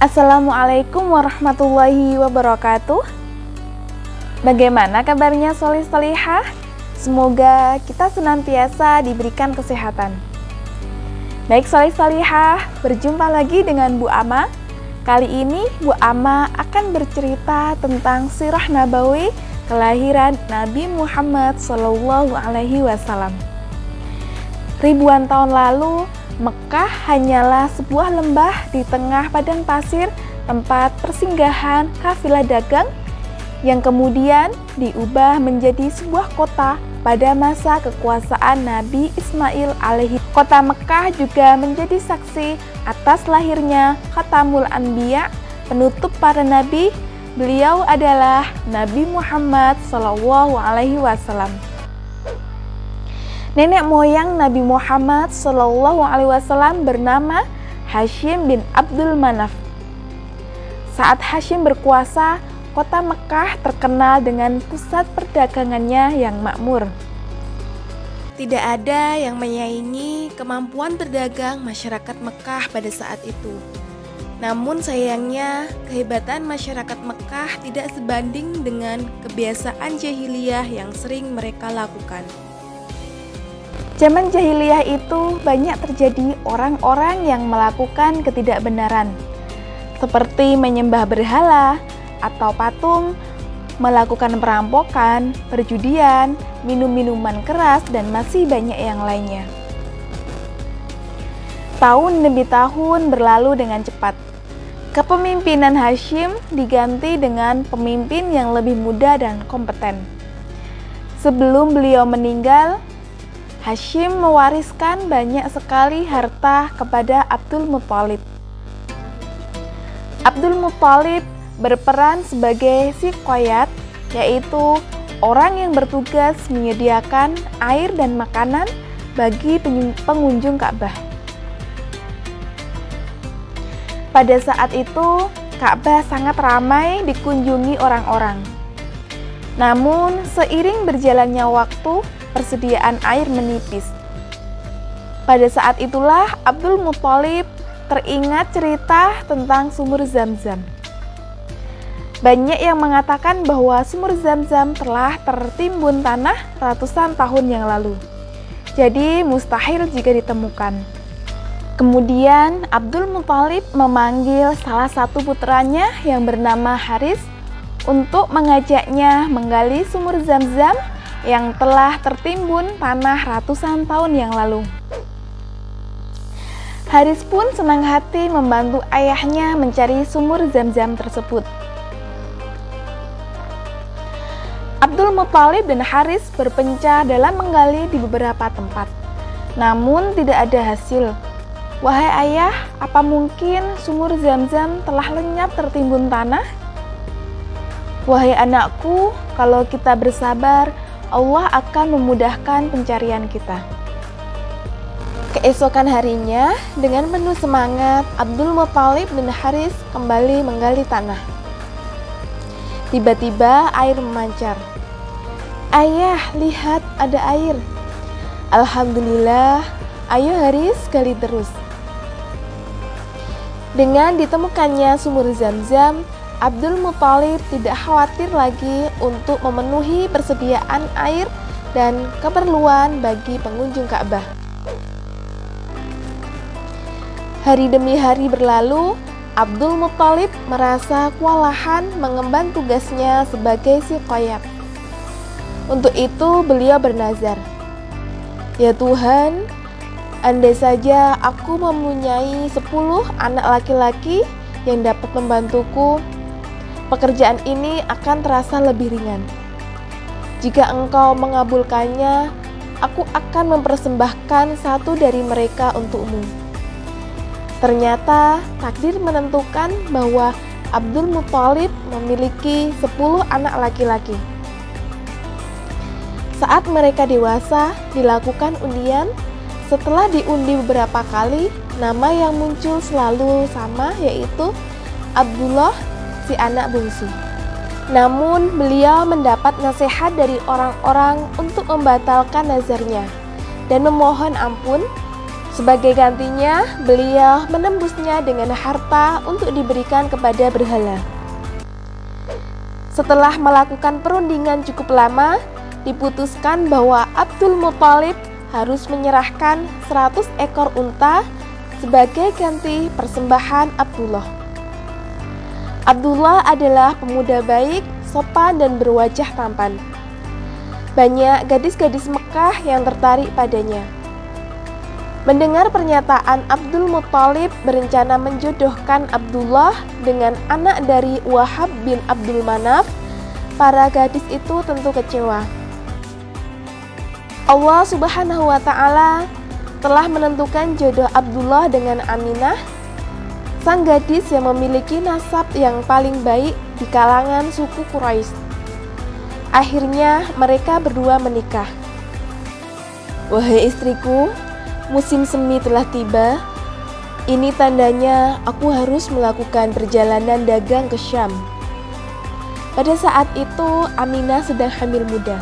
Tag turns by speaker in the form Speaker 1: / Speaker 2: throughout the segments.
Speaker 1: Assalamualaikum warahmatullahi wabarakatuh. Bagaimana kabarnya solih-solihah? Semoga kita senantiasa diberikan kesehatan. Baik solih-solihah, berjumpa lagi dengan Bu Ama. Kali ini Bu Ama akan bercerita tentang sirah nabawi kelahiran Nabi Muhammad SAW. Ribuan tahun lalu, Mekah hanyalah sebuah lembah di tengah padang pasir tempat persinggahan kafilah dagang yang kemudian diubah menjadi sebuah kota pada masa kekuasaan Nabi Ismail alaihi. Kota Mekah juga menjadi saksi atas lahirnya Khatamul Anbiya, penutup para nabi. Beliau adalah Nabi Muhammad SAW. Nenek moyang Nabi Muhammad SAW bernama Hashim bin Abdul Manaf. Saat Hashim berkuasa, kota Mekah terkenal dengan pusat perdagangannya yang makmur. Tidak ada yang menyaingi kemampuan berdagang masyarakat Mekah pada saat itu. Namun sayangnya, kehebatan masyarakat Mekah tidak sebanding dengan kebiasaan jahiliyah yang sering mereka lakukan. Zaman jahiliyah itu banyak terjadi orang-orang yang melakukan ketidakbenaran, seperti menyembah berhala atau patung, melakukan perampokan, perjudian, minum minuman keras, dan masih banyak yang lainnya. Tahun demi tahun berlalu dengan cepat. Kepemimpinan Hashim diganti dengan pemimpin yang lebih muda dan kompeten. Sebelum beliau meninggal, Hashim mewariskan banyak sekali harta kepada Abdul Muthalib. Abdul Muthalib berperan sebagai siqayat, yaitu orang yang bertugas menyediakan air dan makanan bagi pengunjung Ka'bah. Pada saat itu, Ka'bah sangat ramai dikunjungi orang-orang. Namun, seiring berjalannya waktu, persediaan air menipis. Pada saat itulah Abdul Muthalib teringat cerita tentang sumur Zam-Zam. Banyak yang mengatakan bahwa sumur Zam-Zam telah tertimbun tanah ratusan tahun yang lalu. Jadi mustahil jika ditemukan. Kemudian Abdul Muthalib memanggil salah satu putranya yang bernama Haris untuk mengajaknya menggali sumur Zam-Zam yang telah tertimbun tanah ratusan tahun yang lalu. Haris pun senang hati membantu ayahnya mencari sumur Zam-Zam tersebut. Abdul Muthalib dan Haris berpencar dalam menggali di beberapa tempat, namun tidak ada hasil. Wahai ayah, apa mungkin sumur Zam-Zam telah lenyap tertimbun tanah? Wahai anakku, kalau kita bersabar, Allah akan memudahkan pencarian kita. Keesokan harinya, dengan penuh semangat, Abdul Muthalib dan Haris kembali menggali tanah. Tiba-tiba air memancar. Ayah, lihat ada air. Alhamdulillah, ayo Haris gali terus. Dengan ditemukannya sumur Zam-Zam, Abdul Muthalib tidak khawatir lagi untuk memenuhi persediaan air dan keperluan bagi pengunjung Ka'bah. Hari demi hari berlalu, Abdul Muthalib merasa kewalahan mengemban tugasnya sebagai siqayat. Untuk itu beliau bernazar, "Ya Tuhan, andai saja aku mempunyai 10 anak laki-laki yang dapat membantuku, pekerjaan ini akan terasa lebih ringan. Jika Engkau mengabulkannya, aku akan mempersembahkan satu dari mereka untukmu." Ternyata takdir menentukan bahwa Abdul Muthalib memiliki 10 anak laki-laki. Saat mereka dewasa, dilakukan undian. Setelah diundi beberapa kali, nama yang muncul selalu sama, yaitu Abdullah, si anak bungsu. Namun beliau mendapat nasihat dari orang-orang untuk membatalkan nazarnya dan memohon ampun. Sebagai gantinya, beliau menembusnya dengan harta untuk diberikan kepada berhala. Setelah melakukan perundingan cukup lama, diputuskan bahwa Abdul Muthalib harus menyerahkan 100 ekor unta sebagai ganti persembahan Abdullah. Abdullah adalah pemuda baik, sopan dan berwajah tampan. Banyak gadis-gadis Mekah yang tertarik padanya. Mendengar pernyataan Abdul Muthalib berencana menjodohkan Abdullah dengan anak dari Wahab bin Abdul Manaf, para gadis itu tentu kecewa. Allah Subhanahu wa Ta'ala telah menentukan jodoh Abdullah dengan Aminah, sang gadis yang memiliki nasab yang paling baik di kalangan suku Quraisy. Akhirnya mereka berdua menikah. Wahai istriku, musim semi telah tiba. Ini tandanya aku harus melakukan perjalanan dagang ke Syam. Pada saat itu Aminah sedang hamil muda.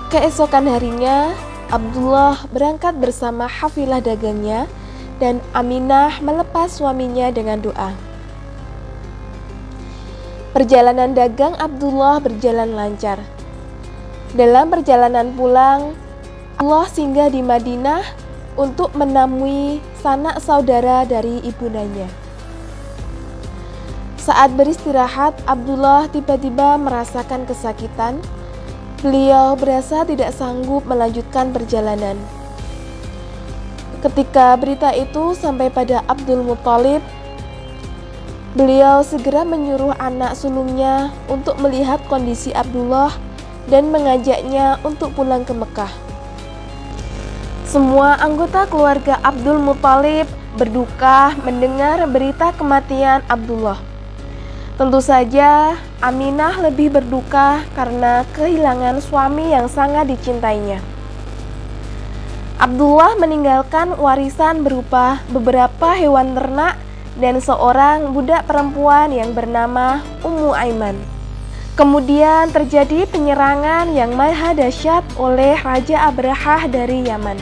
Speaker 1: Keesokan harinya Abdullah berangkat bersama hafilah dagangnya dan Aminah melepas suaminya dengan doa. Perjalanan dagang Abdullah berjalan lancar. Dalam perjalanan pulang, Allah singgah di Madinah untuk menemui sanak saudara dari ibundanya. Saat beristirahat, Abdullah tiba-tiba merasakan kesakitan. Beliau berasa tidak sanggup melanjutkan perjalanan. Ketika berita itu sampai pada Abdul Muthalib, beliau segera menyuruh anak sulungnya untuk melihat kondisi Abdullah dan mengajaknya untuk pulang ke Mekah. Semua anggota keluarga Abdul Muthalib berduka mendengar berita kematian Abdullah. Tentu saja Aminah lebih berduka karena kehilangan suami yang sangat dicintainya. Abdullah meninggalkan warisan berupa beberapa hewan ternak dan seorang budak perempuan yang bernama Ummu Aiman. Kemudian terjadi penyerangan yang maha dahsyat oleh Raja Abrahah dari Yaman.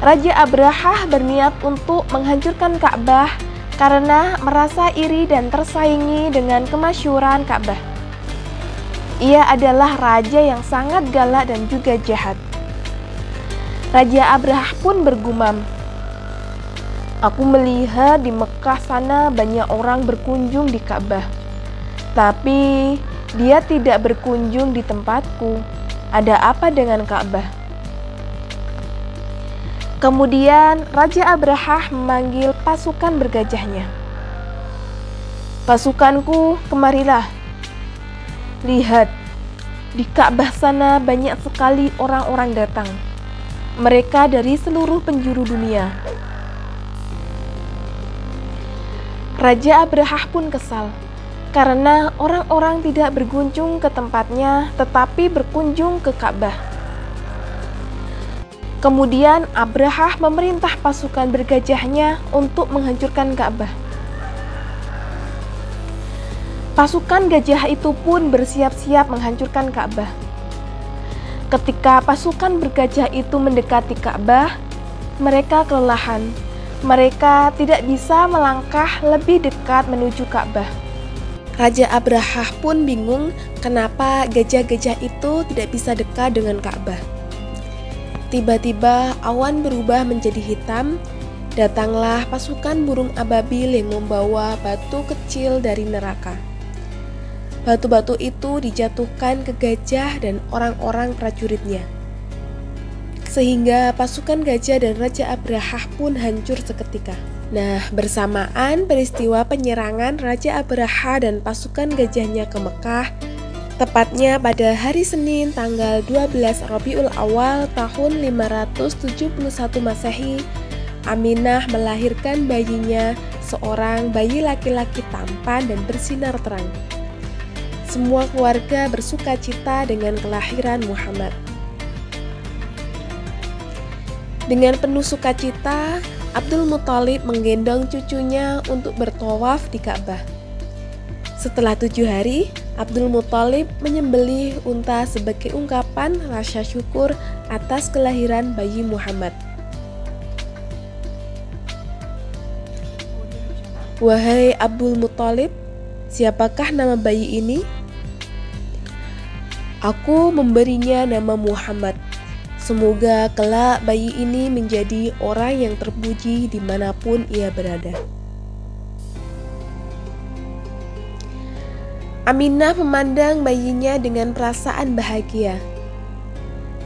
Speaker 1: Raja Abrahah berniat untuk menghancurkan Ka'bah karena merasa iri dan tersaingi dengan kemasyhuran Ka'bah. Ia adalah raja yang sangat galak dan juga jahat. Raja Abrahah pun bergumam, "Aku melihat di Mekah sana banyak orang berkunjung di Ka'bah, tapi dia tidak berkunjung di tempatku. Ada apa dengan Ka'bah?" Kemudian Raja Abrahah memanggil pasukan bergajahnya. "Pasukanku, kemarilah. Lihat, di Ka'bah sana banyak sekali orang-orang datang. Mereka dari seluruh penjuru dunia." Raja Abrahah pun kesal karena orang-orang tidak berkunjung ke tempatnya tetapi berkunjung ke Ka'bah. Kemudian Abrahah memerintah pasukan bergajahnya untuk menghancurkan Ka'bah. Pasukan gajah itu pun bersiap-siap menghancurkan Ka'bah. Ketika pasukan bergajah itu mendekati Ka'bah, mereka kelelahan. Mereka tidak bisa melangkah lebih dekat menuju Ka'bah. Raja Abrahah pun bingung kenapa gajah-gajah itu tidak bisa dekat dengan Ka'bah. Tiba-tiba awan berubah menjadi hitam. Datanglah pasukan burung ababil yang membawa batu kecil dari neraka. Batu-batu itu dijatuhkan ke gajah dan orang-orang prajuritnya, sehingga pasukan gajah dan Raja Abrahah pun hancur seketika. Nah, bersamaan peristiwa penyerangan Raja Abrahah dan pasukan gajahnya ke Mekah, tepatnya pada hari Senin tanggal 12 Rabiul Awal tahun 571 Masehi, Aminah melahirkan bayinya, seorang bayi laki-laki tampan dan bersinar terang. Semua keluarga bersuka cita dengan kelahiran Muhammad. Dengan penuh sukacita, Abdul Muthalib menggendong cucunya untuk bertawaf di Ka'bah. Setelah 7 hari, Abdul Muthalib menyembelih unta sebagai ungkapan rasa syukur atas kelahiran bayi Muhammad.
Speaker 2: "Wahai Abdul Muthalib, siapakah nama bayi ini?" "Aku memberinya nama Muhammad. Semoga kelak bayi ini menjadi orang yang terpuji dimanapun ia berada." Aminah memandang bayinya dengan perasaan bahagia.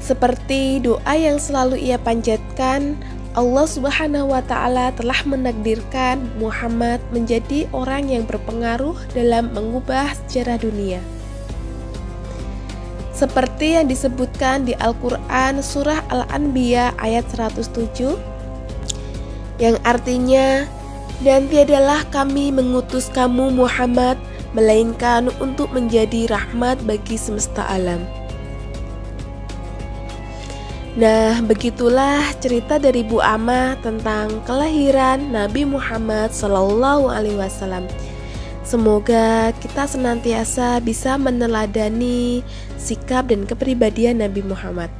Speaker 2: Seperti doa yang selalu ia panjatkan, Allah Subhanahu wa Ta'ala telah menakdirkan Muhammad menjadi orang yang berpengaruh dalam mengubah sejarah dunia. Seperti yang disebutkan di Al-Quran Surah Al-Anbiya ayat 107, yang artinya, "Dan tiadalah kami mengutus kamu Muhammad, melainkan untuk menjadi rahmat bagi semesta alam." Nah, begitulah cerita dari Bu Amah tentang kelahiran Nabi Muhammad SAW. Semoga kita senantiasa bisa meneladani sikap dan kepribadian Nabi Muhammad.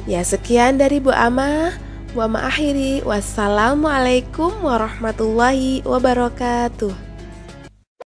Speaker 2: Ya, sekian dari Bu Amah. Wa ma'akhiri, wassalamualaikum warahmatullahi wabarakatuh.